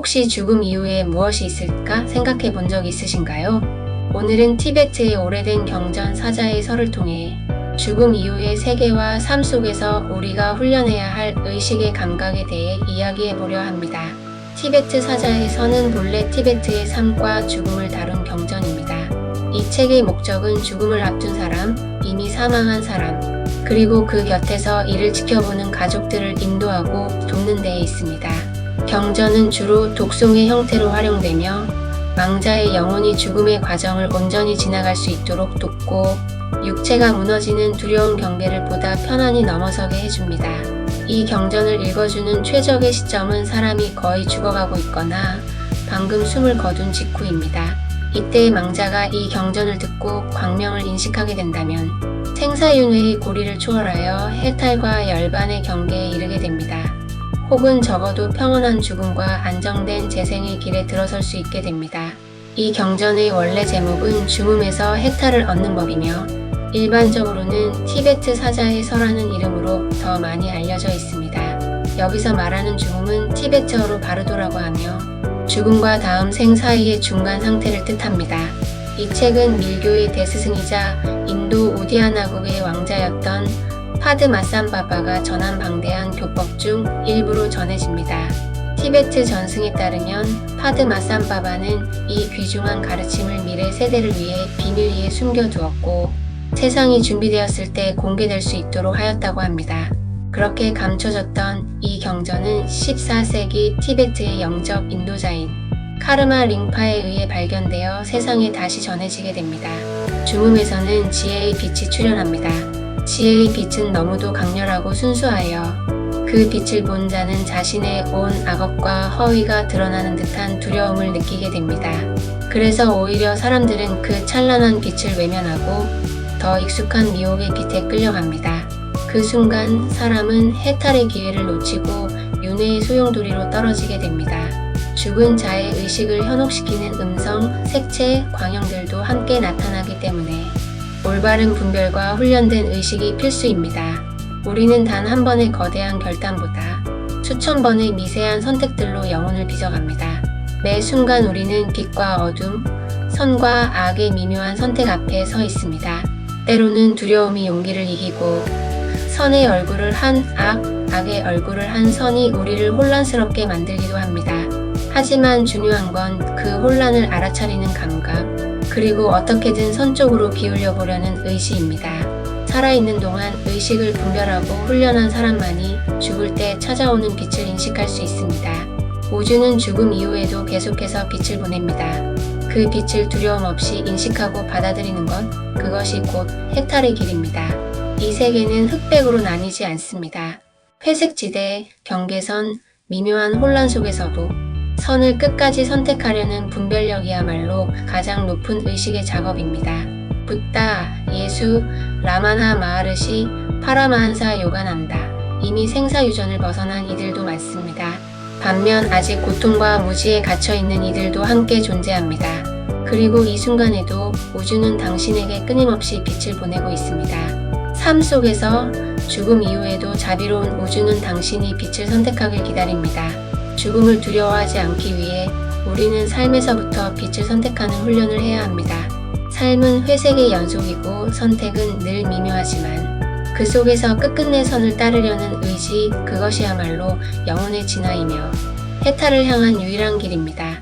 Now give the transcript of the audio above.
혹시 죽음 이후에 무엇이 있을까 생각해 본 적 있으신가요? 오늘은 티베트의 오래된 경전 사자의 설을 통해 죽음 이후의 세계와 삶 속에서 우리가 훈련해야 할 의식의 감각에 대해 이야기해 보려 합니다. 티베트 사자의 서는 본래 티베트의 삶과 죽음을 다룬 경전입니다. 이 책의 목적은 죽음을 앞둔 사람, 이미 사망한 사람, 그리고 그 곁에서 이를 지켜보는 가족들을 인도하고 돕는 데에 있습니다. 경전은 주로 독송의 형태로 활용되며 망자의 영혼이 죽음의 과정을 온전히 지나갈 수 있도록 돕고 육체가 무너지는 두려운 경계를 보다 편안히 넘어서게 해줍니다. 이 경전을 읽어주는 최적의 시점은 사람이 거의 죽어가고 있거나 방금 숨을 거둔 직후입니다. 이때 망자가 이 경전을 듣고 광명을 인식하게 된다면 생사윤회의 고리를 초월하여 해탈과 열반의 경계에 이르게 됩니다. 혹은 적어도 평온한 죽음과 안정된 재생의 길에 들어설 수 있게 됩니다. 이 경전의 원래 제목은 죽음에서 해탈을 얻는 법이며 일반적으로는 티베트 사자의 서라는 이름으로 더 많이 알려져 있습니다. 여기서 말하는 죽음은 티베트어로 바르도라고 하며 죽음과 다음 생 사이의 중간 상태를 뜻합니다. 이 책은 밀교의 대스승이자 인도 우디아나국의 왕자였던 파드마산바바가 전한 방대한 교법 중 일부로 전해집니다. 티베트 전승에 따르면 파드마산바바는 이 귀중한 가르침을 미래 세대를 위해 비밀리에 숨겨두었고 세상이 준비되었을 때 공개될 수 있도록 하였다고 합니다. 그렇게 감춰졌던 이 경전은 14세기 티베트의 영적 인도자인 카르마 링파에 의해 발견되어 세상에 다시 전해지게 됩니다. 죽음에서는 지혜의 빛이 출현합니다. 지혜의 빛은 너무도 강렬하고 순수하여 그 빛을 본 자는 자신의 온 악업과 허위가 드러나는 듯한 두려움을 느끼게 됩니다. 그래서 오히려 사람들은 그 찬란한 빛을 외면하고 더 익숙한 미혹의 빛에 끌려갑니다. 그 순간 사람은 해탈의 기회를 놓치고 윤회의 소용돌이로 떨어지게 됩니다. 죽은 자의 의식을 현혹시키는 음성, 색채, 광영들도 함께 나타나기 때문에 올바른 분별과 훈련된 의식이 필수입니다. 우리는 단 한 번의 거대한 결단보다 수천 번의 미세한 선택들로 영혼을 빚어갑니다. 매 순간 우리는 빛과 어둠, 선과 악의 미묘한 선택 앞에 서 있습니다. 때로는 두려움이 용기를 이기고 선의 얼굴을 한 악, 악의 얼굴을 한 선이 우리를 혼란스럽게 만들기도 합니다. 하지만 중요한 건 그 혼란을 알아차리는 감각, 그리고 어떻게든 선 쪽으로 기울여 보려는 의지입니다. 살아있는 동안 의식을 분별하고 훈련한 사람만이 죽을 때 찾아오는 빛을 인식할 수 있습니다. 우주는 죽음 이후에도 계속해서 빛을 보냅니다. 그 빛을 두려움 없이 인식하고 받아들이는 것, 그것이 곧 해탈의 길입니다. 이 세계는 흑백으로 나뉘지 않습니다. 회색지대, 경계선, 미묘한 혼란 속에서도 선을 끝까지 선택하려는 분별력이야말로 가장 높은 의식의 작업입니다. 붓다, 예수, 라마나 마하르시, 파라마한사 요가난다. 이미 생사유전을 벗어난 이들도 많습니다. 반면 아직 고통과 무지에 갇혀있는 이들도 함께 존재합니다. 그리고 이 순간에도 우주는 당신에게 끊임없이 빛을 보내고 있습니다. 삶 속에서 죽음 이후에도 자비로운 우주는 당신이 빛을 선택하길 기다립니다. 죽음을 두려워하지 않기 위해 우리는 삶에서부터 빛을 선택하는 훈련을 해야 합니다. 삶은 회색의 연속이고 선택은 늘 미묘하지만 그 속에서 끝끝내 선을 따르려는 의지, 그것이야말로 영혼의 진화이며 해탈을 향한 유일한 길입니다.